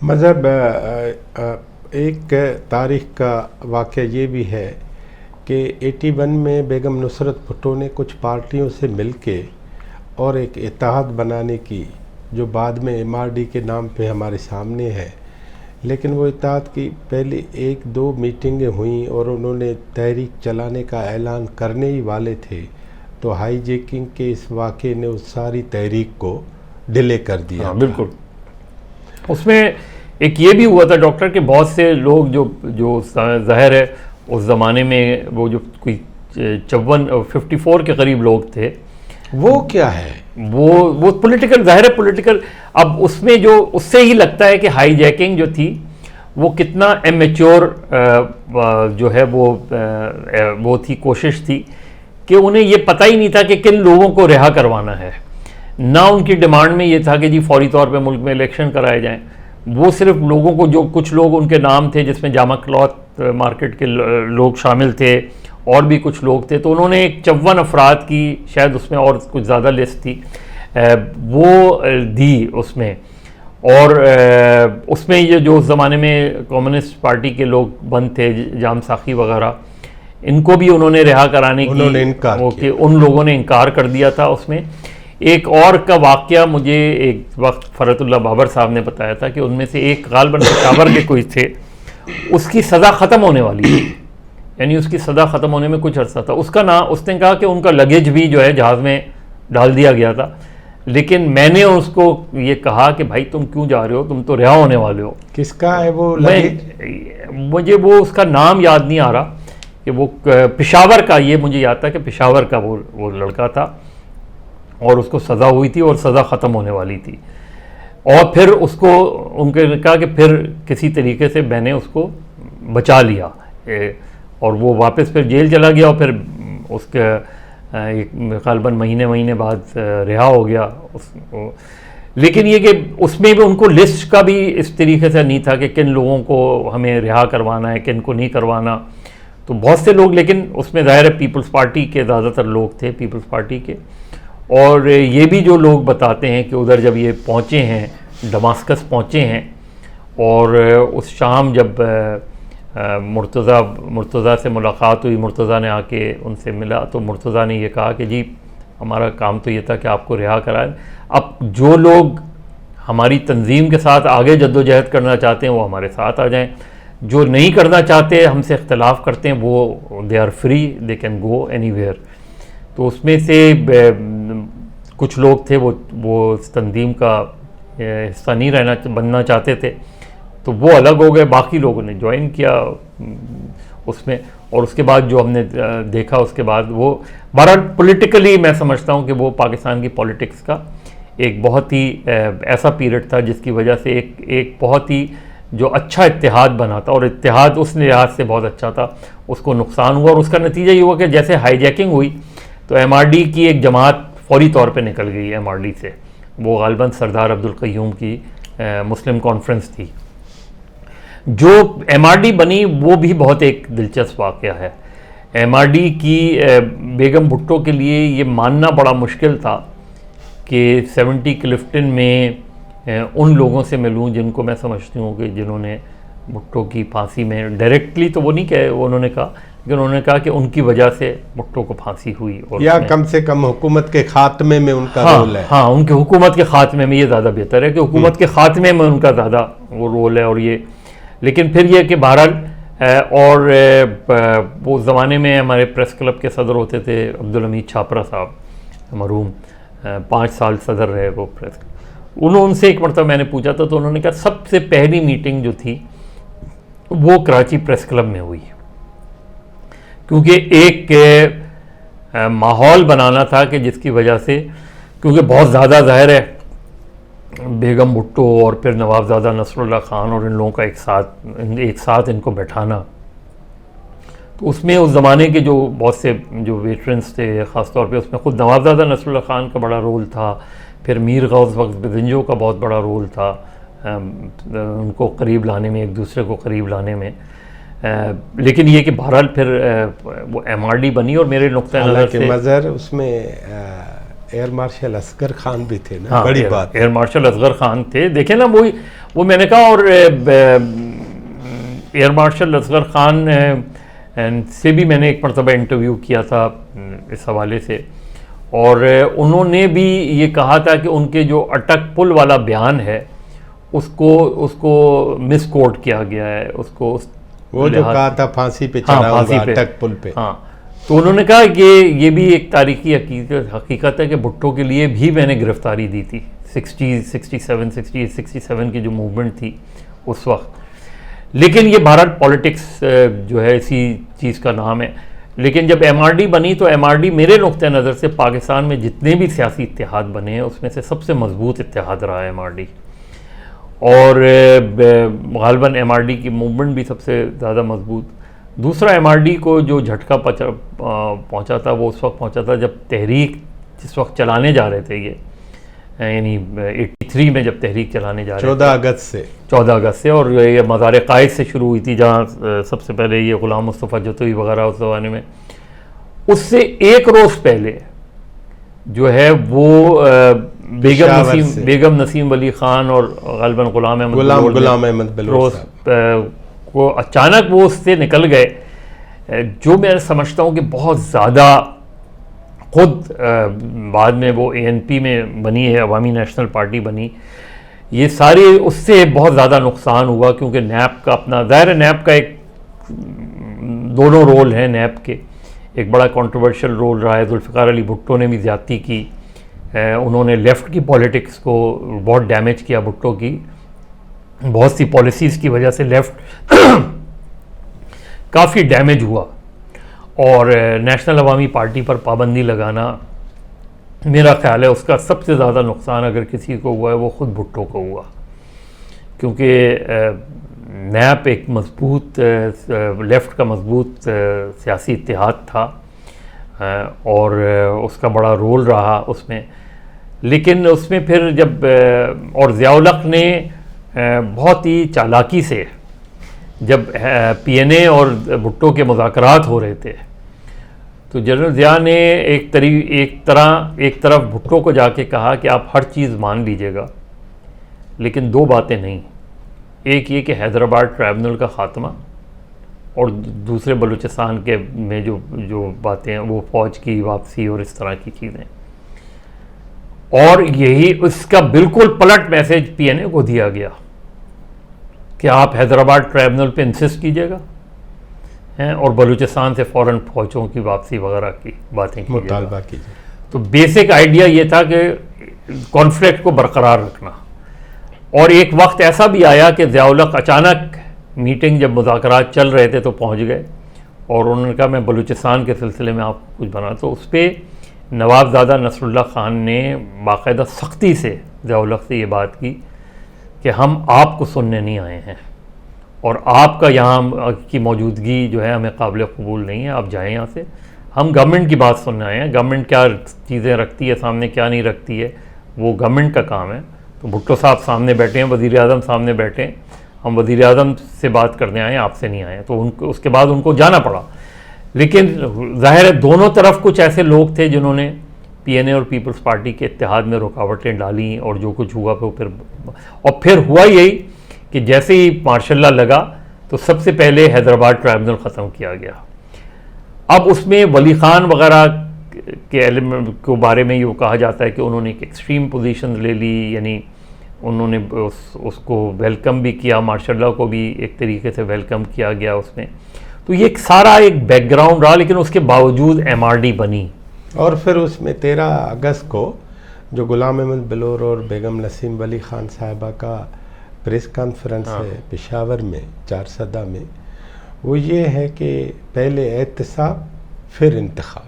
मज़हब एक तारीख़ का वाक़या ये भी है कि 81 में बेगम नुसरत भुट्टो ने कुछ पार्टियों से मिलके और एक इत्तेहाद बनाने की, जो बाद में MRD के नाम पे हमारे सामने है। लेकिन वो इत्तेहाद की पहली 1-2 मीटिंगें हुई और उन्होंने तहरीक चलाने का ऐलान करने ही वाले थे, तो हाईजैकिंग के इस वाक़े ने उस सारी तहरीक को डिले कर दिया। हाँ, बिल्कुल। उसमें एक ये भी हुआ था डॉक्टर के बहुत से लोग जो ज़ाहिर है उस ज़माने में वो जो कोई 54 के करीब लोग थे, वो क्या है, वो पॉलिटिकल, ज़ाहिर है पॉलिटिकल। अब उसमें जो उससे ही लगता है कि हाईजैकिंग जो थी वो कितना एमेच्योर जो है वो थी, कोशिश थी कि उन्हें ये पता ही नहीं था कि किन लोगों को रिहा करवाना है। ना उनकी डिमांड में ये था कि जी फौरी तौर पे मुल्क में इलेक्शन कराए जाएं। वो सिर्फ लोगों को, जो कुछ लोग उनके नाम थे जिसमें जामा क्लॉथ मार्केट के लोग शामिल थे और भी कुछ लोग थे, तो उन्होंने एक 54 अफराद की, शायद उसमें और कुछ ज़्यादा लिस्ट थी, वो दी उसमें। और उसमें ये जो उस ज़माने में कम्युनिस्ट पार्टी के लोग बंद थे, जाम साखी वगैरह, इनको भी उन्होंने रिहा कराने की उन लोगों ने इनकार कर दिया था। उसमें एक और का वाक़या मुझे एक वक्त फ़रतुल्लाह बाबर साहब ने बताया था कि उनमें से एक गालबन पेशावर के कोई थे, उसकी सज़ा ख़त्म होने वाली थी, यानी उसकी सज़ा ख़त्म होने में कुछ अर्सा था। उसका नाम, उसने कहा कि उनका लगेज भी जो है जहाज़ में डाल दिया गया था, लेकिन मैंने उसको ये कहा कि भाई तुम क्यों जा रहे हो, तुम तो रिहा होने वाले हो। किसका है वो लगेज? मुझे वो उसका नाम याद नहीं आ रहा कि वो पेशावर का, ये मुझे याद था कि पेशावर का वो लड़का था और उसको सज़ा हुई थी और सज़ा ख़त्म होने वाली थी। और फिर उसको उनके कहा कि फिर किसी तरीके से मैंने उसको बचा लिया और वो वापस फिर जेल चला गया और फिर उसके गालबन महीने बाद रिहा हो गया। लेकिन ये कि उसमें भी उनको लिस्ट का भी इस तरीके से नहीं था कि किन लोगों को हमें रिहा करवाना है, किन को नहीं करवाना। तो बहुत से लोग, लेकिन उसमें ज़ाहिर है पीपल्स पार्टी के ज़्यादातर लोग थे, पीपल्स पार्टी के। और ये भी जो लोग बताते हैं कि उधर जब ये पहुँचे हैं, दमास्कस पहुँचे हैं, और उस शाम जब मुर्तज़ा से मुलाकात हुई, मुर्तज़ा ने आके उनसे मिला, तो मुर्तज़ा ने ये कहा कि जी हमारा काम तो ये था कि आपको रिहा कराएं। अब जो लोग हमारी तंजीम के साथ आगे जद्दोजहद करना चाहते हैं वो हमारे साथ आ जाएं, जो नहीं करना चाहते, हमसे इख्तलाफ करते हैं, वो they are free, they can go anywhere. तो उसमें से कुछ लोग थे वो तंजीम का हिस्सा नहीं बनना चाहते थे, तो वो अलग हो गए, बाकी लोगों ने ज्वाइन किया उसमें। और उसके बाद जो हमने देखा, उसके बाद वो बहरहाल पॉलिटिकली मैं समझता हूँ कि वो पाकिस्तान की पॉलिटिक्स का एक बहुत ही ऐसा पीरियड था जिसकी वजह से एक बहुत ही जो अच्छा इत्तेहाद बना था, और इत्तेहाद उस लिहाज से बहुत अच्छा था, उसको नुकसान हुआ। और उसका नतीजा ये हुआ कि जैसे हाईजैकिंग हुई तो MRD की एक जमात फौरी तौर पे निकल गई MRD से। वो गालबन सरदार अब्दुल क़य्यूम की मुस्लिम कॉन्फ्रेंस थी। जो MRD बनी वो भी बहुत एक दिलचस्प वाक़या है। MRD की बेगम भुट्टो के लिए ये मानना बड़ा मुश्किल था कि 70 क्लिफ्टन में उन लोगों से मिलूं जिनको मैं समझती हूँ कि जिन्होंने भुट्टो की फांसी में डायरेक्टली तो वो नहीं कहे, उन्होंने कहा, लेकिन उन्होंने कहा कि उनकी वजह से भुट्टो को फांसी हुई, और या कम से कम हुकूमत के खात्मे में उनका रोल है। हाँ, उनके हुकूमत के खात्मे में, ये ज़्यादा बेहतर है कि हुकूमत के खात्मे में उनका ज़्यादा वो रोल है। और ये, लेकिन फिर ये कि बहरहाल, और वो ज़माने में हमारे प्रेस क्लब के सदर होते थे अब्दुल हमीद छापरा साहब, मरहूम, 5 साल सदर रहे वो प्रेस। उनसे एक मरतबा मैंने पूछा था, तो उन्होंने कहा सबसे पहली मीटिंग जो थी वो कराची प्रेस क्लब में हुई, क्योंकि एक माहौल बनाना था कि जिसकी वजह से, क्योंकि बहुत ज़्यादा ज़ाहिर है बेगम भुट्टो और फिर नवाबज़ादा नसरुल्लाह ख़ान और इन लोगों का एक साथ इनको बैठाना, तो उसमें उस ज़माने के जो बहुत से जो वेटरन्स थे, ख़ास तौर पे उसमें ख़ुद नवाबज़ादा नसरुल्लाह ख़ान का बड़ा रोल था, फिर मीर गौस बख्श बिदंजो का बहुत बड़ा रोल था उनको करीब लाने में, एक दूसरे को करीब लाने में। लेकिन ये कि बहरहाल फिर वो MRD बनी, और मेरे नुक्ते नज़र से मज़र उसमें एयर मार्शल असगर खान भी थे ना। हाँ, बड़ी बात। एयर मार्शल असगर खान थे। देखें ना, वो मैंने कहा, और एयर मार्शल असगर खान से भी मैंने एक मरतबा इंटरव्यू किया था इस हवाले से, और उन्होंने भी ये कहा था कि उनके जो अटक पुल वाला बयान है उसको मिस कोट किया गया है, उसको वो जो कहा था फांसी पे चढ़ाऊंगा अटक पुल पे। हाँ, तो उन्होंने कहा कि ये भी एक तारीखी हकीकत है कि भुट्टो के लिए भी मैंने गिरफ्तारी दी थी 67 की जो मूवमेंट थी उस वक्त। लेकिन ये भारत पॉलिटिक्स जो है इसी चीज़ का नाम है। लेकिन जब MRD बनी तो MRD मेरे नुक्ते नज़र से पाकिस्तान में जितने भी सियासी इत्तेहाद बने हैं उसमें से सबसे मजबूत इत्तेहाद रहा है MRD, और गालिबन MRD की मूवमेंट भी सबसे ज़्यादा मजबूत। दूसरा, MRD को जो झटका पहुंचा था वो उस वक्त पहुंचा था जब तहरीक जिस वक्त चलाने जा रहे थे, ये यानी 83 में जब तहरीक चलाने जा रहे थे 14 अगस्त से, और ये मज़ार कायद से शुरू हुई थी, जहाँ सबसे पहले ये ग़ुलाम मुस्तफ़ा जतोई वगैरह उस ज़माने में। उससे एक रोज़ पहले जो है वो बेगम नसीम वली ख़ान और गालिबन ग़ुलाम अहमद बलोच को अचानक वो उससे निकल गए, जो मैं समझता हूँ कि बहुत ज़्यादा खुद बाद में वो ANP में बनी है, अवामी नेशनल पार्टी बनी। ये सारी उससे बहुत ज़्यादा नुकसान हुआ, क्योंकि नैप का अपना ज़ाहिर, नैप का एक दोनों रोल हैं। नैप के एक बड़ा कंट्रोवर्शियल रोल रहा है। जुल्फ़िकार अली भुट्टो ने भी ज़्यादती की, उन्होंने लेफ़्ट की पॉलिटिक्स को बहुत डैमेज किया। भुट्टो की बहुत सी पॉलिसीज़ की वजह से लेफ़्ट काफ़ी डैमेज हुआ, और नेशनल अवामी पार्टी पर पाबंदी लगाना, मेरा ख़्याल है उसका सबसे ज़्यादा नुकसान अगर किसी को हुआ है वो ख़ुद भुट्टो को हुआ, क्योंकि नैप एक मजबूत लेफ़्ट का मजबूत सियासी इत्तेहाद था, और उसका बड़ा रोल रहा उसमें। लेकिन उसमें फिर जब और ज़ियाउल हक़ ने बहुत ही चालाकी से जब PNA और भुट्टो के मुज़ाकरात हो रहे थे, तो जनरल ज़िया ने एक तरफ भुट्टो को जाके कहा कि आप हर चीज़ मान लीजिएगा, लेकिन दो बातें नहीं। एक ये कि हैदराबाद ट्राइब्यूनल का ख़ात्मा, और दूसरे बलूचिस्तान के में जो बातें हैं वो फ़ौज की वापसी और इस तरह की चीज़ें। और यही उसका बिल्कुल पलट मैसेज PNA को दिया गया कि आप हैदराबाद ट्राइब्यूनल पे इंसिस्ट कीजिएगा हैं, और बलूचिस्तान से फ़ौरन फ़ौजों की वापसी वगैरह की बातें कीजिएगा। तो बेसिक आइडिया ये था कि कॉन्फ्लिक्ट को बरकरार रखना। और एक वक्त ऐसा भी आया कि ज़ियाउल हक़ अचानक मीटिंग जब मुज़ाकरात चल रहे थे तो पहुंच गए, और उन्होंने कहा मैं बलूचिस्तान के सिलसिले में आप कुछ बना। तो उस पर नवाबज़ादा नसरुल्लाह ख़ान ने बाकायदा सख्ती से ज़ियाउल हक़ से ये बात की कि हम आपको सुनने नहीं आए हैं, और आपका यहाँ की मौजूदगी जो है हमें काबिल कबूल नहीं है, आप जाएँ यहाँ से। हम गवर्नमेंट की बात सुनने आए हैं, गवर्नमेंट क्या चीज़ें रखती है सामने, क्या नहीं रखती है, वो गवर्नमेंट का काम है। तो भुट्टो साहब सामने बैठे हैं, वज़ीर आज़म सामने बैठे हैं, हम वज़ीर आज़म से बात करने आए हैं, आपसे नहीं आए हैं। तो उनको उसके बाद उनको जाना पड़ा। लेकिन ज़ाहिर है दोनों तरफ कुछ ऐसे लोग थे जिन्होंने PNA और पीपल्स पार्टी के इत्तेहाद में रुकावटें डाली, और जो कुछ हुआ फिर हुआ यही कि जैसे ही मार्शल लॉ लगा तो सबसे पहले हैदराबाद ट्राइब्यूनल ख़त्म किया गया। अब उसमें वली ख़ान वगैरह के एलिमेंट के बारे में ये कहा जाता है कि उन्होंने एक एक्सट्रीम पोजीशन ले ली, यानी उन्होंने उसको वेलकम भी किया, मार्शल लॉ को भी एक तरीके से वेलकम किया गया उसमें। तो ये सारा एक बैकग्राउंड रहा, लेकिन उसके बावजूद MRD बनी। और फिर उसमें 13 अगस्त को जो ग़ुलाम अहमद बलोच और बेगम नसीम वली ख़ान साहिबा का प्रेस कॉन्फ्रेंस है पेशावर में 4 सदा में, वो ये है कि पहले एहतसाब फिर इंतखाब,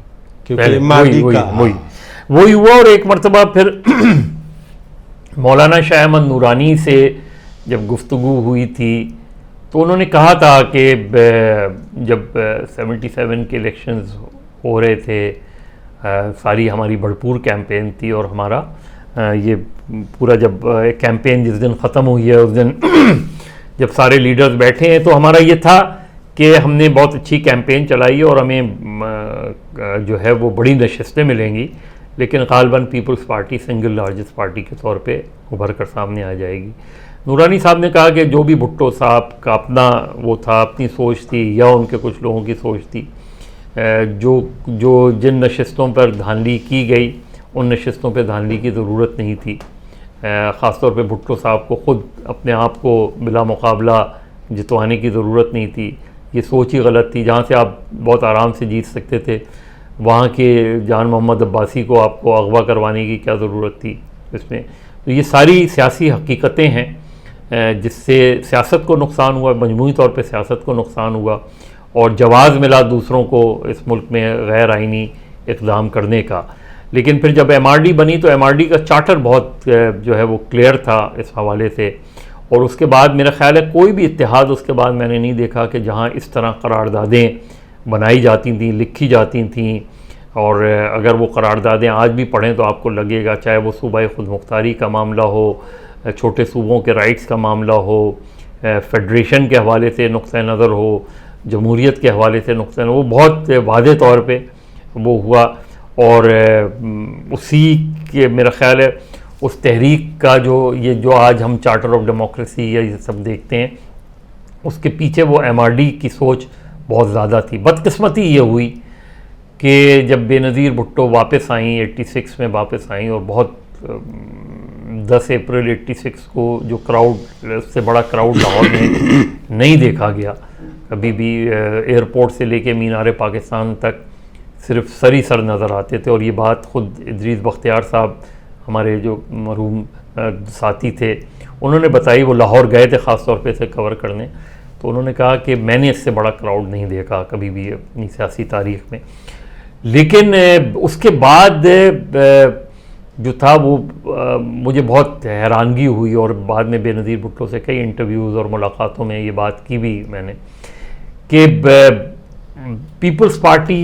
क्योंकि वही हुआ। और एक मरतबा फिर मौलाना शाह अहमद नूरानी से जब गुफ्तगू हुई थी तो उन्होंने कहा था कि जब 77 के इलेक्शंस हो रहे थे, सारी हमारी भरपूर कैंपेन थी, और हमारा ये पूरा जब कैंपेन जिस दिन ख़त्म हुई है उस दिन जब सारे लीडर्स बैठे हैं, तो हमारा ये था कि हमने बहुत अच्छी कैंपेन चलाई और हमें जो है वो बड़ी नशिस्तें मिलेंगी, लेकिन गालिबन Peoples Party single largest party के तौर पे उभर कर सामने आ जाएगी। नूरानी साहब ने कहा कि जो भी भुट्टो साहब का अपना वो था, अपनी सोच थी या उनके कुछ लोगों की सोच थी, जो जिन नशिस्तों पर धांधली की गई उन नशिस्तों पर धांधली की ज़रूरत नहीं थी। ख़ास तौर पे भुट्टो साहब को ख़ुद अपने आप को बिला मुकाबला जितवाने की ज़रूरत नहीं थी। ये सोच ही गलत थी। जहाँ से आप बहुत आराम से जीत सकते थे, वहाँ के जान मोहम्मद अब्बासी को आपको अगवा करवाने की क्या ज़रूरत थी इसमें। तो ये सारी सियासी हकीकतें हैं जिससे सियासत को नुकसान हुआ, मजमूई तौर पे सियासत को नुकसान हुआ और जवाज़ मिला दूसरों को इस मुल्क में गैर आइनी इक़दाम करने का। लेकिन फिर जब MRD बनी तो MRD का चार्टर बहुत जो है वो क्लियर था इस हवाले से। और उसके बाद मेरा ख़्याल है कोई भी इत्तेहाद उसके बाद मैंने नहीं देखा कि जहाँ इस तरह करारदादें बनाई जाती थी, लिखी जाती थीं। और अगर वो करारदादें आज भी पढ़ें तो आपको लगेगा, चाहे वो सूबाई खुद मुख्तारी का मामला हो, छोटे सूबों के राइट्स का मामला हो, फेडरेशन के हवाले से नुक्ता नज़र हो, जमहूरियत के हवाले से नुक्ता नज़र, वो बहुत वाज़े तौर पे वो हुआ। और उसी के मेरा ख़्याल है उस तहरीक का जो आज हम चार्टर ऑफ डेमोक्रेसी या ये सब देखते हैं, उसके पीछे वो MRD की सोच बहुत ज़्यादा थी। बदकिस्मती ये हुई कि जब बेनज़ीर भुट्टो वापस आई, 86 में वापस आई, और बहुत 10 अप्रैल 86 को जो क्राउड, उससे बड़ा क्राउड लाहौर में नहीं देखा गया कभी भी। एयरपोर्ट से लेके मीनार पाकिस्तान तक सिर्फ सर ही सर नज़र आते थे। और ये बात ख़ुद इदरीस बख्तियार साहब, हमारे जो मरहूम साथी थे, उन्होंने बताई। वो लाहौर गए थे ख़ास तौर पे इसे कवर करने, तो उन्होंने कहा कि मैंने इससे बड़ा क्राउड नहीं देखा कभी भी अपनी सियासी तारीख़ में। लेकिन उसके बाद जो था वो मुझे बहुत हैरानगी हुई। और बाद में बेनज़ीर भुट्टो से कई इंटरव्यूज़ और मुलाकातों में ये बात की भी मैंने कि पीपल्स पार्टी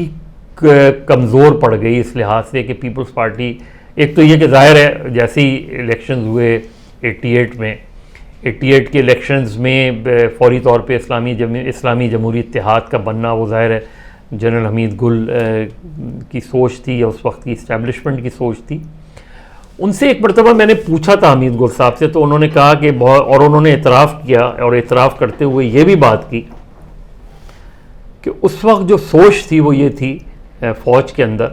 कमज़ोर पड़ गई इस लिहाज से कि पीपल्स पार्टी, एक तो ये कि ज़ाहिर है जैसे ही इलेक्शंस हुए 88 में, 88 के इलेक्शंस में फौरी तौर पे इस्लामी जमहूरी इत्तेहाद का बनना, वो ज़ाहिर है जनरल हमीद गुल की सोच थी या उस वक्त की इस्टेब्लिशमेंट की सोच थी। उनसे एक मरतबा मैंने पूछा था हमीद गुल साहब से, तो उन्होंने कहा कि बहुत, और उन्होंने इतराफ़ किया और इतराफ़ करते हुए ये भी बात की कि उस वक्त जो सोच थी वो ये थी फ़ौज के अंदर,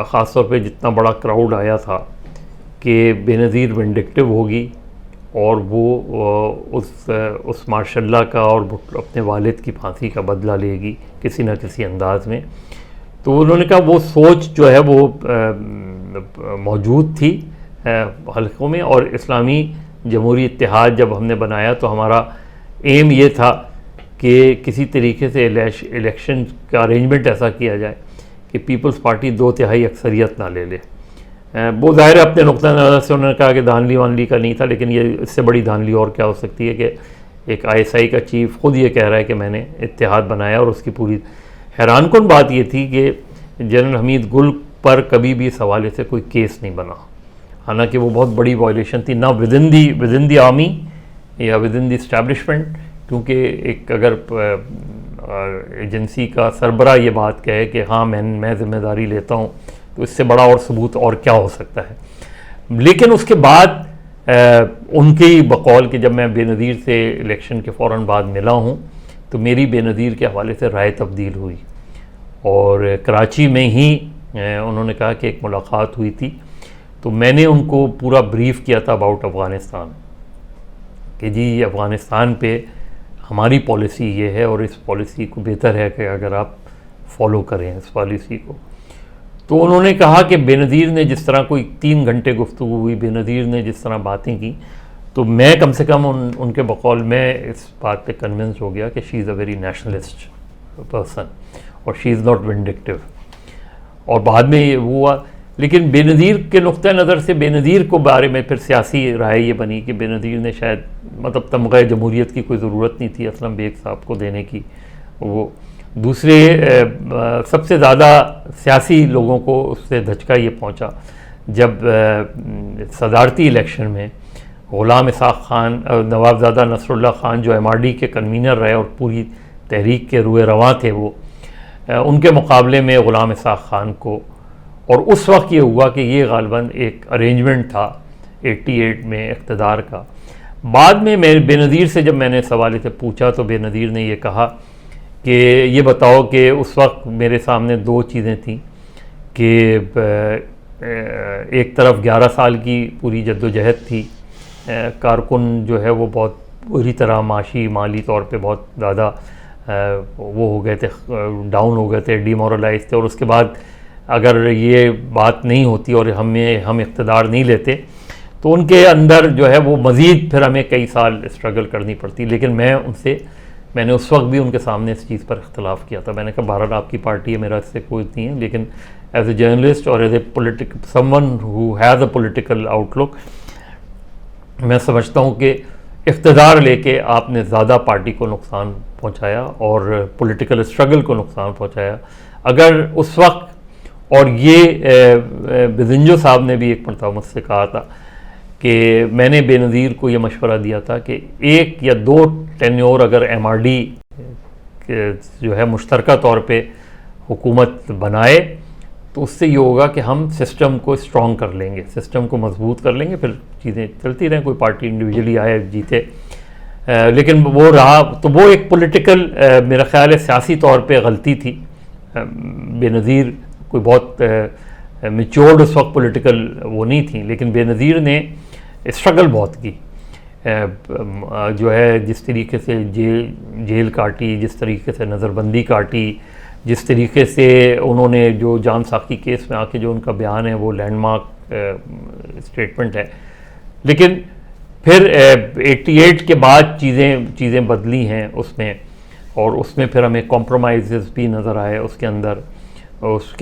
ख़ास तौर पे जितना बड़ा क्राउड आया था, कि बेनज़ीर विंडिक्टिव होगी और वो उस मार्शल्ला का और अपने वालिद की फांसी का बदला लेगी किसी न किसी अंदाज में। तो उन्होंने कहा वो सोच जो है वो मौजूद थी हल्कों में। और इस्लामी जमहूरी इत्तेहाद जब हमने बनाया तो हमारा एम ये था कि किसी तरीके से इलेक्शन का अरेंजमेंट ऐसा किया जाए कि पीपल्स पार्टी 2/3 अक्सरियत ना ले ले। वो ज़ाहिर है अपने नुक्ता नज़र से उन्होंने कहा कि धांधली वानली का नहीं था, लेकिन ये इससे बड़ी धांधली और क्या हो सकती है कि एक ISI का चीफ खुद ये कह रहा है कि मैंने इत्तेहाद बनाया। और उसकी पूरी हैरानकुन बात ये थी कि जनरल हमीद गुल पर कभी भी इस हवाले से कोई केस नहीं बना, हालांकि वो बहुत बड़ी वायलेशन थी, ना विद इन दी आर्मी या विद इन दी इस्टेब्लिशमेंट। क्योंकि एक अगर एजेंसी का सरबरा ये बात कहे कि हाँ मैं ज़िम्मेदारी लेता हूँ, तो इससे बड़ा और सबूत और क्या हो सकता है। लेकिन उसके बाद उनकी बकौल कि जब मैं बेनज़ीर से इलेक्शन के फ़ौरन बाद मिला हूँ तो मेरी बेनज़ीर के हवाले से राय तब्दील हुई। और कराची में ही उन्होंने कहा कि एक मुलाकात हुई थी, तो मैंने उनको पूरा ब्रीफ़ किया था अबाउट अफ़गानिस्तान कि जी अफ़गानिस्तान पे हमारी पॉलिसी ये है और इस पॉलिसी को बेहतर है कि अगर आप फॉलो करें इस पॉलिसी को। तो उन्होंने कहा कि बेनज़ीर ने जिस तरह, कोई 3 घंटे गुफ्तगू हुई, बेनज़ीर ने जिस तरह बातें की, तो मैं कम से कम उनके बकौल में इस बात पे कन्विंस हो गया कि she is a very nationalist person और शी इज़ नॉट विंडिक्टिव। और बाद में ये हुआ, लेकिन बेनज़ीर के नुक्ता नज़र से बेनज़ीर को बारे में फिर सियासी राय ये बनी कि बेनज़ीर ने शायद मतलब तमग़े जमहूरियत की कोई ज़रूरत नहीं थी असलम बेग साहब को देने की। वो दूसरे सबसे ज़्यादा सियासी लोगों को उससे धचका ये पहुंचा जब सदारती इलेक्शन में ग़ुलाम इसाक़ खान, नवाबज़ादा नसरुल्लाह खान जो MRD के कन्वीनर रहे और पूरी तहरीक के रुए रवां थे, वो उनके मुकाबले में ग़ुलाम इसाक़ खान को और उस वक्त ये हुआ कि ये गालिबन एक अरेंजमेंट था 88 में इक़्तिदार का। बाद में मैं बेनज़ीर से जब मैंने सवाल से पूछा तो बेनज़ीर ने ये कहा कि ये बताओ कि उस वक्त मेरे सामने दो चीज़ें थीं कि एक तरफ 11 साल की पूरी जद्दोजहद थी, कारकुन जो है वो बहुत बुरी तरह माशी माली तौर पे बहुत ज़्यादा वो हो गए थे, डाउन हो गए थे, डिमोरलाइज थे, और उसके बाद अगर ये बात नहीं होती और हम इक़्तिदार नहीं लेते तो उनके अंदर जो है वो मज़ीद फिर हमें कई साल स्ट्रगल करनी पड़ती। लेकिन मैंने उस वक्त भी उनके सामने इस चीज़ पर इख्तलाफ किया था। मैंने कहा बहरहाल आपकी पार्टी है, मेरा इससे कोई नहीं है, लेकिन एज ए जर्नलिस्ट और as a someone who has a political outlook मैं समझता हूँ कि इक़्तिदार लेके आपने ज़्यादा पार्टी को नुकसान पहुँचाया और पॉलिटिकल स्ट्रगल को नुकसान पहुँचाया। अगर उस वक्त, और ये बिज़िंजो साहब ने भी एक मरतबा मुझसे कहा था कि मैंने बेनज़ीर को ये मशवरा दिया था कि 1 या 2 टेन्योर अगर MRD जो है मुश्तरका तौर पे हुकूमत बनाए तो उससे ये होगा कि हम सिस्टम को स्ट्रॉन्ग कर लेंगे, सिस्टम को मजबूत कर लेंगे, फिर चीज़ें चलती रहें, कोई पार्टी इंडिविजुअली आए जीते। लेकिन वो रहा, तो वो एक पॉलिटिकल मेरा ख़्याल है सियासी तौर पे गलती थी। बेनज़ीर कोई बहुत मैच्योर्ड उस वक्त पॉलिटिकल वो नहीं थी, लेकिन बेनज़ीर ने स्ट्रगल बहुत की, जो है जिस तरीके से जेल काटी, जिस तरीके से नज़रबंदी काटी, जिस तरीके से उन्होंने जो जान साकी केस में आके जो उनका बयान है वो लैंडमार्क स्टेटमेंट है। लेकिन फिर 88 के बाद चीज़ें बदली हैं उसमें, और उसमें फिर हमें कॉम्प्रोमाइज़ भी नज़र आए उसके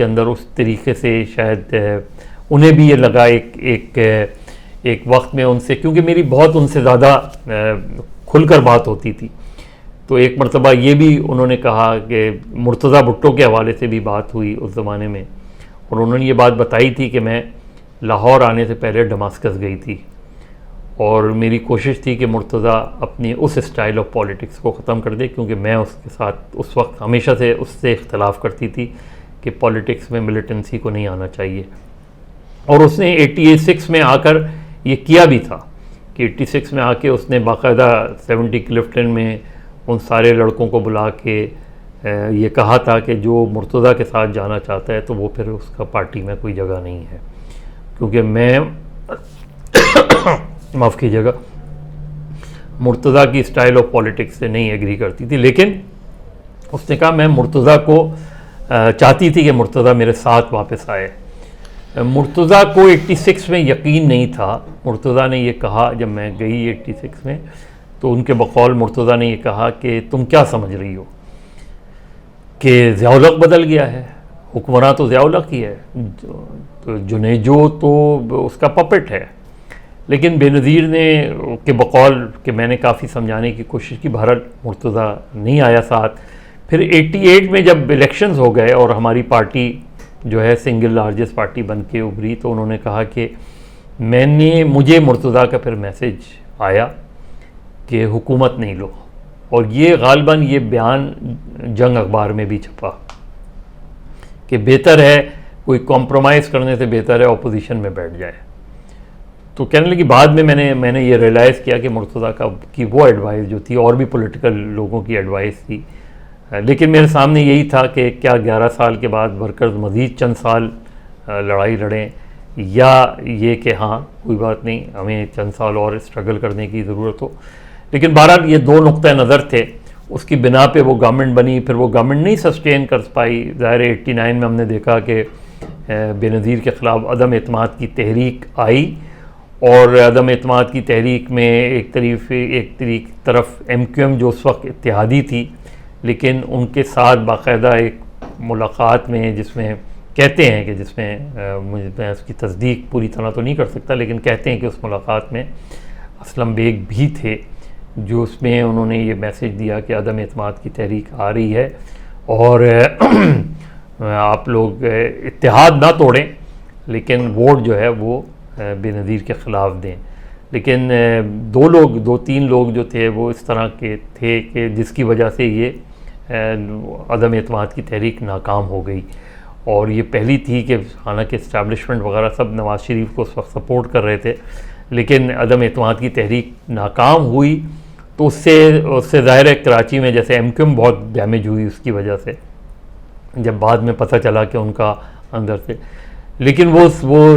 अंदर उस तरीके से शायद उन्हें भी ये लगा एक वक्त में उनसे, क्योंकि मेरी बहुत उनसे ज़्यादा खुलकर बात होती थी, तो एक मरतबा ये भी उन्होंने कहा कि मुर्तज़ा भुट्टो के हवाले से भी बात हुई उस ज़माने में, और उन्होंने ये बात बताई थी कि मैं लाहौर आने से पहले दमास्कस गई थी और मेरी कोशिश थी कि मुर्तज़ा अपनी उस स्टाइल ऑफ पॉलिटिक्स को ख़त्म कर दे, क्योंकि मैं उसके साथ उस वक्त हमेशा से उससे इख्तलाफ करती थी कि पॉलिटिक्स में मिलिटेंसी को नहीं आना चाहिए। और उसने 86 में आकर ये किया भी था कि 86 में आके उसने बाकायदा 70 क्लिफ्टन में उन सारे लड़कों को बुला के ये कहा था कि जो मुर्तज़ा के साथ जाना चाहता है तो वो फिर उसका पार्टी में कोई जगह नहीं है, क्योंकि मैं माफ़ कीजिएगा मुर्तज़ा की स्टाइल ऑफ पॉलिटिक्स से नहीं एग्री करती थी। लेकिन उसने कहा मैं मुर्तज़ा को चाहती थी कि मुर्तज़ा मेरे साथ वापस आए। मुर्तज़ा को 86 में यकीन नहीं था। मुर्तज़ा ने ये कहा जब मैं गई 86 में, तो उनके बकौल मुर्तज़ा ने ये कहा कि तुम क्या समझ रही हो कि ज़िया-उल-हक़ बदल गया है, हुक्मरान तो ज़िया-उल-हक़ ही है, तो जुनेजो तो उसका पपेट है। लेकिन बेनज़ीर ने के बकौल कि मैंने काफ़ी समझाने की कोशिश की, बहरहाल मुर्तज़ा नहीं आया साथ। फिर 88 में जब इलेक्शंस हो गए और हमारी पार्टी जो है सिंगल लार्जेस्ट पार्टी बन के उभरी, तो उन्होंने कहा कि मुझे मुर्तज़ा का फिर मैसेज आया कि हुकूमत नहीं लो, और ये गालिबन ये बयान जंग अखबार में भी छपा कि बेहतर है कोई कॉम्प्रोमाइज़ करने से बेहतर है अपोजिशन में बैठ जाए। तो कहने लगी बाद में मैंने ये रियलाइज़ किया कि मुर्तज़ा की वो एडवाइस जो थी और भी पॉलिटिकल लोगों की एडवाइस थी। लेकिन मेरे सामने यही था कि क्या 11 साल के बाद वर्कर्स मज़ीद चंद साल लड़ाई लड़ें, या ये कि हाँ कोई बात नहीं हमें चंद साल और स्ट्रगल करने की ज़रूरत हो। लेकिन बहरहाल ये दो नुक्ता नज़र थे, उसकी बिना पे वो गवर्नमेंट बनी। फिर वो गवर्नमेंट नहीं सस्टेन कर पाई। ज़ाहिर 89 में हमने देखा कि बेनज़ीर के ख़िलाफ़ अदम एतमाद की तहरीक आई, और अदम एतमाद की तहरीक में एक तरफ MQM जो उस वक्त इत्तेहादी थी, लेकिन उनके साथ बाकायदा एक मुलाकात में जिसमें कहते हैं कि मैं उसकी तस्दीक पूरी तरह तो नहीं कर सकता, लेकिन कहते हैं कि उस मुलाकात में असलम बेग भी थे, जो उसमें उन्होंने ये मैसेज दिया कि अदम एतमाद की तहरीक आ रही है और आप लोग इत्तेहाद ना तोड़ें, लेकिन वोट जो है वो बेनज़ीर के ख़िलाफ़ दें। लेकिन 2-3 लोग जो थे वो इस तरह के थे कि जिसकी वजह से ये अदम एतमाद की तहरीक नाकाम हो गई। और ये पहली थी कि हालांकि इस्टेब्लिशमेंट वगैरह सब नवाज़ शरीफ को उस वक्त सपोर्ट कर रहे थे, लेकिन अदम एतमाद की तहरीक नाकाम हुई, तो उससे ज़ाहिर है कराची में जैसे एमक्यूएम बहुत डैमेज हुई उसकी वजह से, जब बाद में पता चला कि उनका अंदर से, लेकिन वो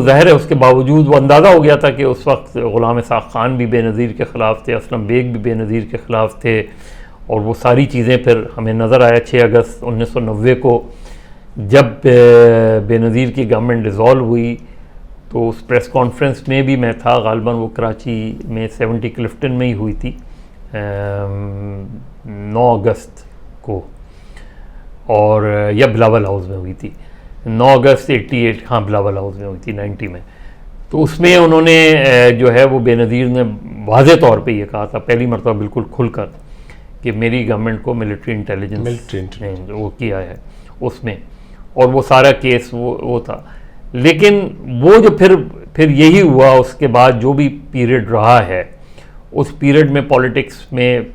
ज़ाहिर है उसके बावजूद वो अंदाज़ा हो गया था कि उस वक्त ग़ुलाम इसाक़ ख़ान भी बेनज़ीर के ख़िलाफ़ थे, असलम बेग भी बेनज़ीर के ख़िलाफ़ थे, और वो सारी चीज़ें फिर हमें नज़र आया 6 अगस्त 1990 को जब बेनज़ीर की गवर्नमेंट डिज़ोल्व हुई। तो उस प्रेस कॉन्फ्रेंस में भी मैं था, गालिबन वो कराची में 70 क्लिफ्टन में ही हुई थी 9 अगस्त को, और या बिलावल हाउस में हुई थी 9 अगस्त 88, हाँ बिलावल हाउस में हुई थी 90 में। तो उसमें उन्होंने जो है वो बेनज़ीर ने वाज़े तौर पे ये कहा था पहली मरतबा बिल्कुल खुलकर कि मेरी गवर्नमेंट को मिलिट्री इंटेलिजेंस ने वो किया है उसमें, और वो सारा केस वो था। लेकिन वो जो फिर यही हुआ, उसके बाद जो भी पीरियड रहा है उस पीरियड में पॉलिटिक्स में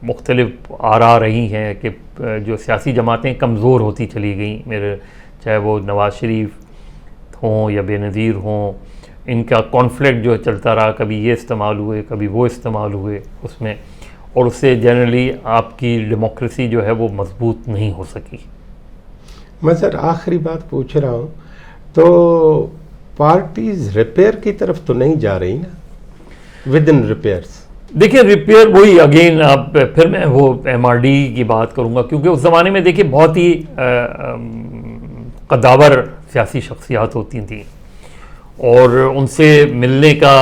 मुख्तलिफ आरा रही हैं कि जो सियासी जमातें कमज़ोर होती चली गई, मेरे चाहे वो नवाज़ शरीफ हों या बेनज़ीर हों, इनका कॉन्फ्लिक्ट जो चलता रहा, कभी ये इस्तेमाल हुए कभी वो इस्तेमाल हुए उसमें, और उससे जनरली आपकी डेमोक्रेसी जो है वो मजबूत नहीं हो सकी। मैं सर आखिरी बात पूछ रहा हूँ, तो पार्टीज रिपेयर की तरफ तो नहीं जा रही ना, विद इन रिपेयर्स? देखिए रिपेयर वही अगेन, अब फिर मैं वो MRD की बात करूँगा, क्योंकि उस ज़माने में देखिए बहुत ही कद्दावर सियासी शख्सियात होती थी, और उनसे मिलने का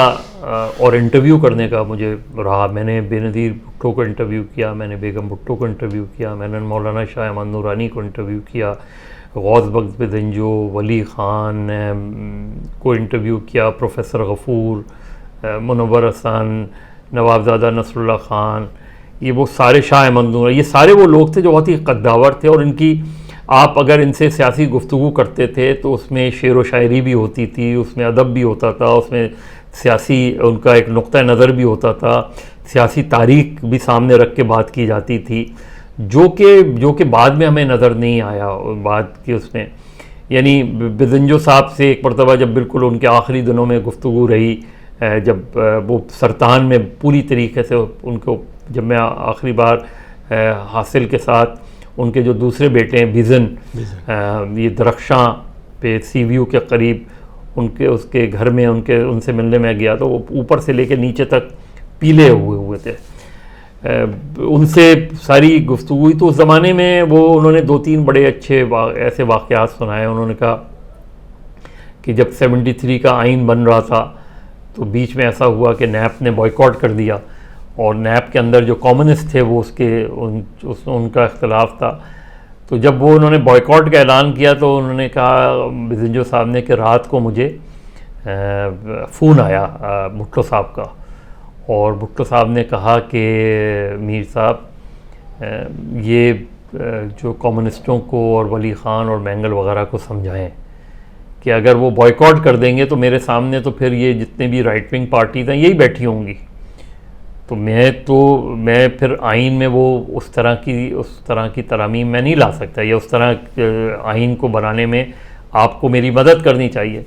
और इंटरव्यू करने का मुझे रहा। मैंने बेनज़ीर भुट्टो को इंटरव्यू किया, मैंने बेगम भुट्टो को इंटरव्यू किया, मैंने मौलाना शाह अहमद नूरानी को इंटरव्यू किया, गौस बख्श बेदंजो, वली ख़ान को इंटरव्यू किया, प्रोफेसर गफूर, मुनव्वर हसन, नवाबज़ादा नसरुल्लाह ख़ान, ये वो सारे, शाह अहमद नूर, ये सारे वो लोग थे जो बहुत ही कद्दावर थे, और इनकी आप अगर इनसे सियासी गुफ्तगू करते थे तो उसमें शेर व शायरी भी होती थी, उसमें अदब भी होता था, उसमें सियासी उनका एक नुक्ता नज़र भी होता था, सियासी तारीख भी सामने रख के बात की जाती थी, जो कि बाद में हमें नज़र नहीं आया बात की उसमें। यानी बेदंजो साहब से एक मरतबा जब बिल्कुल उनके आखिरी दिनों में गुफ्तगू रही, जब वो सरतान में पूरी तरीके से उनको, जब मैं आखिरी बार हासिल के साथ उनके जो दूसरे बेटे हैं बिज़न, ये दरख्शां पे CVU के करीब उसके घर में उनसे मिलने में गया, तो वो ऊपर से लेके नीचे तक पीले हुए थे, उनसे सारी गुफ्तगू हुई। तो उस ज़माने में वो उन्होंने 2-3 बड़े अच्छे ऐसे वाक़यात सुनाए। उन्होंने कहा कि जब 73 का आइन बन रहा था तो बीच में ऐसा हुआ कि नैप ने बॉयकॉट कर दिया, और नैप के अंदर जो कम्युनिस्ट थे वो उनका इख्तलाफ था। तो जब वो उन्होंने बॉयकॉट का ऐलान किया तो उन्होंने कहा बेदंजो साहब ने कि रात को मुझे फ़ोन आया भुट्टो साहब का, और भुट्टो साहब ने कहा कि मीर साहब ये जो कम्युनिस्टों को और वली ख़ान और मैंगल वगैरह को समझाएं कि अगर वो बॉयकॉट कर देंगे तो मेरे सामने तो फिर ये जितने भी राइट विंग पार्टीज़ हैं यही बैठी होंगी, तो मैं फिर आइन में वो उस तरह की तरामीम मैं नहीं ला सकता, या उस तरह आइन को बनाने में आपको मेरी मदद करनी चाहिए।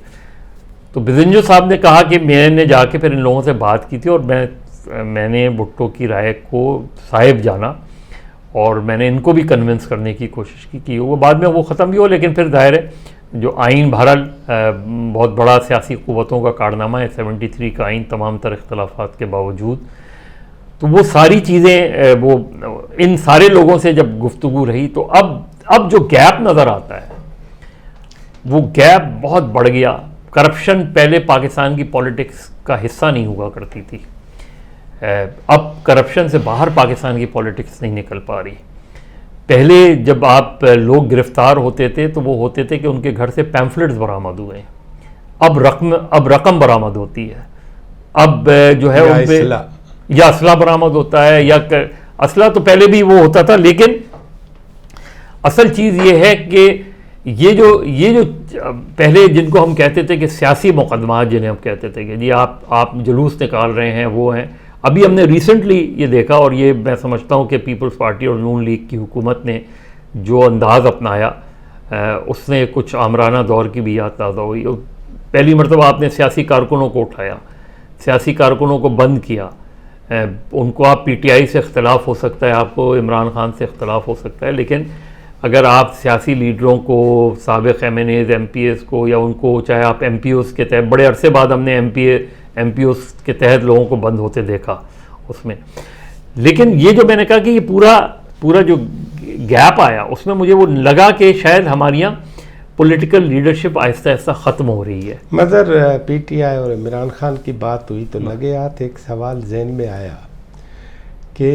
तो बेदंजो साहब ने कहा कि मैंने जाके फिर इन लोगों से बात की थी, और मैंने भुट्टो की राय को साहिब जाना, और मैंने इनको भी कन्विंस करने की कोशिश की वो बाद में वो ख़त्म भी हो। लेकिन फिर ज़ाहिर है जो आइन बहरहाल बहुत बड़ा सियासी क़ुव्वतों का कारनामा है 73 का आइन, तमाम तर इख्तलाफात के बावजूद। तो वो सारी चीज़ें वो इन सारे लोगों से जब गुफ्तगू रही, तो अब जो गैप नज़र आता है वो गैप बहुत बढ़ गया। करप्शन पहले पाकिस्तान की पॉलिटिक्स का हिस्सा नहीं हुआ करती थी, अब करप्शन से बाहर पाकिस्तान की पॉलिटिक्स नहीं निकल पा रही। पहले जब आप लोग गिरफ्तार होते थे तो वो होते थे कि उनके घर से पैम्फलेट्स बरामद हुए, अब रकम बरामद होती है, अब जो है उन पे या असला बरामद होता है, या असला तो पहले भी वो होता था। लेकिन असल चीज़ ये है कि ये जो पहले जिनको हम कहते थे कि सियासी मुकदमा, जिन्हें हम कहते थे कि जी आप जुलूस निकाल रहे हैं, वो हैं। अभी हमने रिसेंटली ये देखा, और ये मैं समझता हूँ कि पीपल्स पार्टी और नून लीग की हुकूमत ने जो अंदाज़ अपनाया उसने कुछ आमराना दौर की भी याद ताज़ा हुई। पहली मरतबा आपने सियासी कारकुनों को उठाया, सियासी कारकुनों को बंद किया। उनको आप पीटीआई से इख्तलाफ हो सकता है, आपको इमरान खान से इख्तलाफ हो सकता है, लेकिन अगर आप सियासी लीडरों को, साबिक़ MNAs MPAs को, या उनको चाहे आप MPOs के तहत, बड़े अरसे बाद हमने MPOs के तहत लोगों को बंद होते देखा उसमें। लेकिन ये जो मैंने कहा कि ये पूरा जो गैप आया, उसमें मुझे वो लगा कि शायद हमारी यहाँ पॉलिटिकल लीडरशिप आहिस्ता आहिस्ता ख़त्म हो रही है। मगर PTI और इमरान खान की बात हुई तो लगे हाथ एक सवाल जहन में आया कि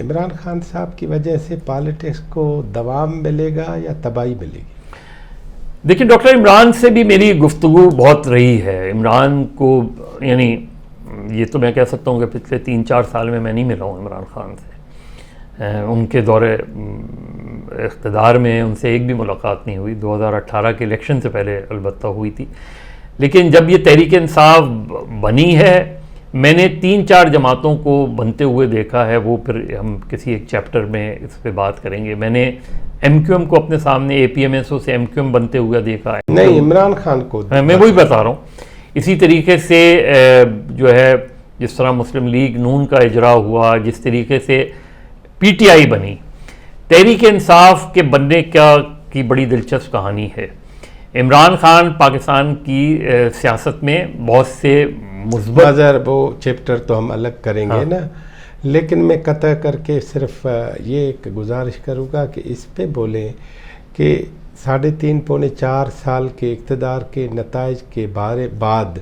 इमरान खान साहब की वजह से पॉलिटिक्स को दवाम मिलेगा या तबाही मिलेगी। देखिए, डॉक्टर इमरान से भी मेरी गुफ्तगू बहुत रही है। इमरान को, यानी ये तो मैं कह सकता हूँ कि पिछले 3-4 साल में मैं नहीं मिला हूँ इमरान खान से। उनके दौरे इक़्तिदार में उनसे एक भी मुलाकात नहीं हुई। 2018 के इलेक्शन से पहले अलबत्ता हुई थी। लेकिन जब ये तहरीक इंसाफ बनी है, मैंने 3-4 जमातों को बनते हुए देखा है। वो फिर हम किसी एक चैप्टर में इस पर बात करेंगे। मैंने MQM को अपने सामने APMSO से MQM बनते हुए देखा है। नहीं, इमरान खान को मैं वही बता रहा हूँ। इसी तरीके से जो है, जिस तरह मुस्लिम लीग नून का इजरा हुआ, जिस तरीके से PTI बनी, तहरीक इंसाफ के बनने की बड़ी दिलचस्प कहानी है। इमरान खान पाकिस्तान की सियासत में बहुत से मुस्बत, वो चैप्टर तो हम अलग करेंगे। हाँ। ना, लेकिन मैं कतई करके सिर्फ ये एक गुजारिश करूँगा कि इस पे बोलें कि 3.5-4 साल के इक़्तिदार के नताइज के बाद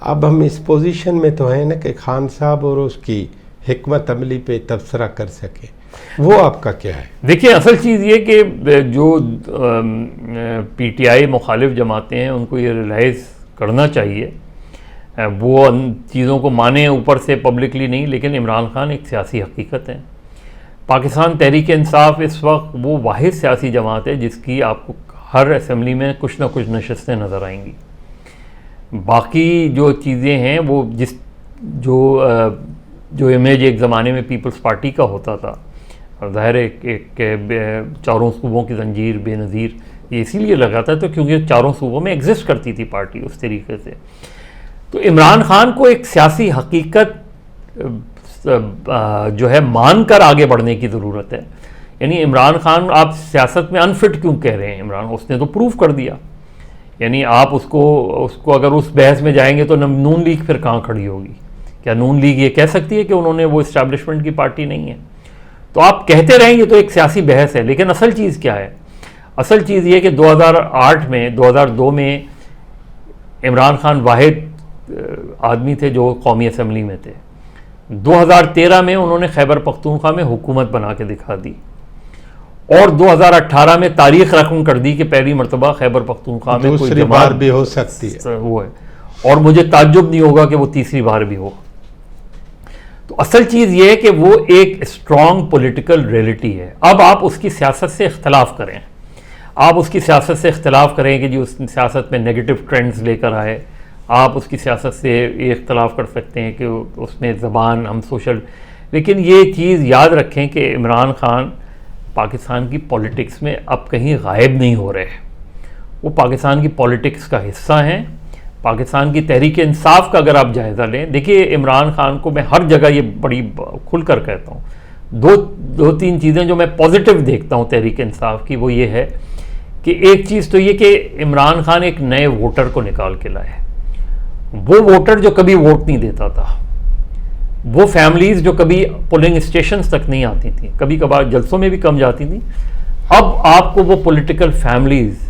अब हम इस पोजीशन में तो हैं ना कि खान साहब और उसकी हिकमत अमली पे तबसरा कर सके। वो आपका क्या है? देखिए, असल चीज़ ये कि जो PTI मुखालिफ जमातें हैं, उनको ये रियलाइज़ करना चाहिए, वो चीज़ों को माने ऊपर से पब्लिकली नहीं, लेकिन इमरान खान एक सियासी हकीकत है। पाकिस्तान तहरीक इंसाफ इस वक्त वो वाहिद सियासी जमात है जिसकी आपको हर असम्बली में कुछ ना कुछ नशस्तें नज़र आएंगी। बाकी जो चीज़ें हैं वो जो इमेज एक ज़माने में पीपल्स पार्टी का होता था, और ज़ाहिर एक चारों सूबों की जंजीर बेनज़ीर, ये इसीलिए लगा था तो क्योंकि चारों सूबों में एग्जिस्ट करती थी पार्टी उस तरीके से। तो इमरान खान को एक सियासी हकीकत जो है मान कर आगे बढ़ने की ज़रूरत है। यानी इमरान खान, आप सियासत में अनफिट क्यों कह रहे हैं? इमरान, उसने तो प्रूव कर दिया। यानी आप उसको अगर उस बहस में जाएंगे तो नून लीग फिर कहाँ खड़ी होगी? क्या नून लीग ये कह सकती है कि उन्होंने वो इस्टेब्लिशमेंट की पार्टी नहीं है? तो आप कहते रहेंगे तो एक सियासी बहस है, लेकिन असल चीज़ क्या है? असल चीज़ ये कि 2002 में इमरान खान वाहिद आदमी थे जो कौमी असम्बली में थे। 2013 में उन्होंने खैबर पख्तूनख्वा में हुकूमत बना के दिखा दी, और 2018 में तारीख रकम कर दी कि पहली मरतबा खैबर पख्तूनख्वा में कोई बार भी हो सकती है। वो है, और मुझे ताज्जुब नहीं होगा कि वो तीसरी बार भी हो। तो असल चीज़ ये है कि वो एक स्ट्रॉन्ग पॉलिटिकल रियलिटी है। अब आप उसकी सियासत से इख्तलाफ करें, आप उसकी सियासत से इख्तलाफ करें कि जो उस सियासत में नेगेटिव ट्रेंड्स लेकर आए, आप उसकी सियासत से ये इख्तलाफ कर सकते हैं कि उसमें ज़बान, हम सोशल, लेकिन ये चीज़ याद रखें कि इमरान खान पाकिस्तान की पॉलिटिक्स में अब कहीं गायब नहीं हो रहे। वो पाकिस्तान की पॉलिटिक्स का हिस्सा हैं। पाकिस्तान की तहरीक इंसाफ का अगर आप जायज़ा लें, देखिए इमरान खान को मैं हर जगह ये बड़ी खुलकर कहता हूँ। दो तीन चीज़ें जो मैं पॉजिटिव देखता हूँ तहरीक इंसाफ की, वो ये है कि एक चीज़ तो ये कि इमरान खान एक नए वोटर को निकाल के लाए। वो वोटर जो कभी वोट नहीं देता था, वो फैमिलीज़ जो कभी पोलिंग स्टेशंस तक नहीं आती थी, कभी कभार जलसों में भी कम जाती थी, अब आपको वो पॉलिटिकल फैमिलीज़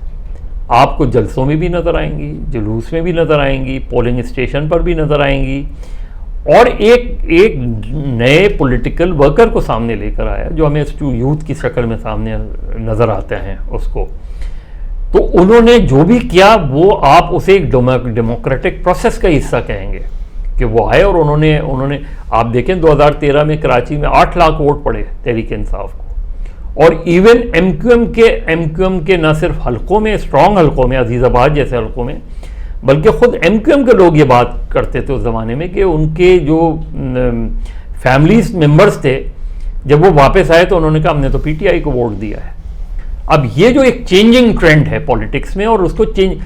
आपको जलसों में भी नज़र आएंगी, जुलूस में भी नज़र आएंगी, पोलिंग स्टेशन पर भी नज़र आएंगी, और एक नए पॉलिटिकल वर्कर को सामने लेकर आया जो हमें यूथ की शक्ल में सामने नज़र आते हैं उसको। तो उन्होंने जो भी किया वो आप उसे एक डेमोक्रेटिक प्रोसेस का हिस्सा कहेंगे कि वो आए, और उन्होंने आप देखें 2013 में कराची में 8 लाख वोट पड़े तहरीक इंसाफ को, और इवन MQM के न सिर्फ हलकों में, स्ट्रॉन्ग हलकों में, अजीज़ाबाद जैसे हलकों में, बल्कि ख़ुद MQM के लोग ये बात करते थे उस ज़माने में कि उनके जो फैमिलीज मेंबर्स थे, जब वो वापस आए तो उन्होंने कहा हमने तो PTI को वोट दिया है। अब ये जो एक चेंजिंग ट्रेंड है पॉलिटिक्स में, और उसको चेंज,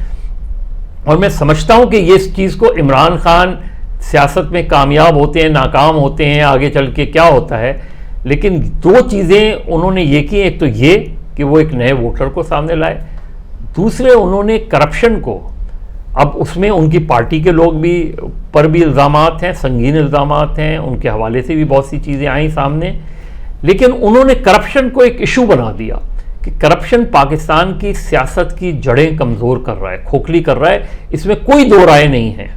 और मैं समझता हूं कि ये इस चीज़ को इमरान खान सियासत में कामयाब होते हैं, नाकाम होते हैं, आगे चल के क्या होता है, लेकिन दो चीज़ें उन्होंने ये की, एक तो ये कि वो एक नए वोटर को सामने लाए, दूसरे उन्होंने करप्शन को, अब उसमें उनकी पार्टी के लोग भी पर भी इल्ज़ामात हैं, संगीन इल्ज़ामात हैं, उनके हवाले से भी बहुत सी चीज़ें आई सामने, लेकिन उन्होंने करप्शन को एक इशू बना दिया कि करप्शन पाकिस्तान की सियासत की जड़ें कमज़ोर कर रहा है, खोखली कर रहा है। इसमें कोई दो राय नहीं है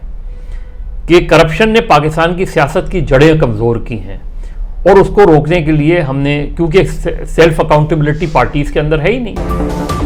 कि करप्शन ने पाकिस्तान की सियासत की जड़ें कमज़ोर की हैं, और उसको रोकने के लिए हमने, क्योंकि सेल्फ अकाउंटेबिलिटी पार्टीज़ के अंदर है ही नहीं।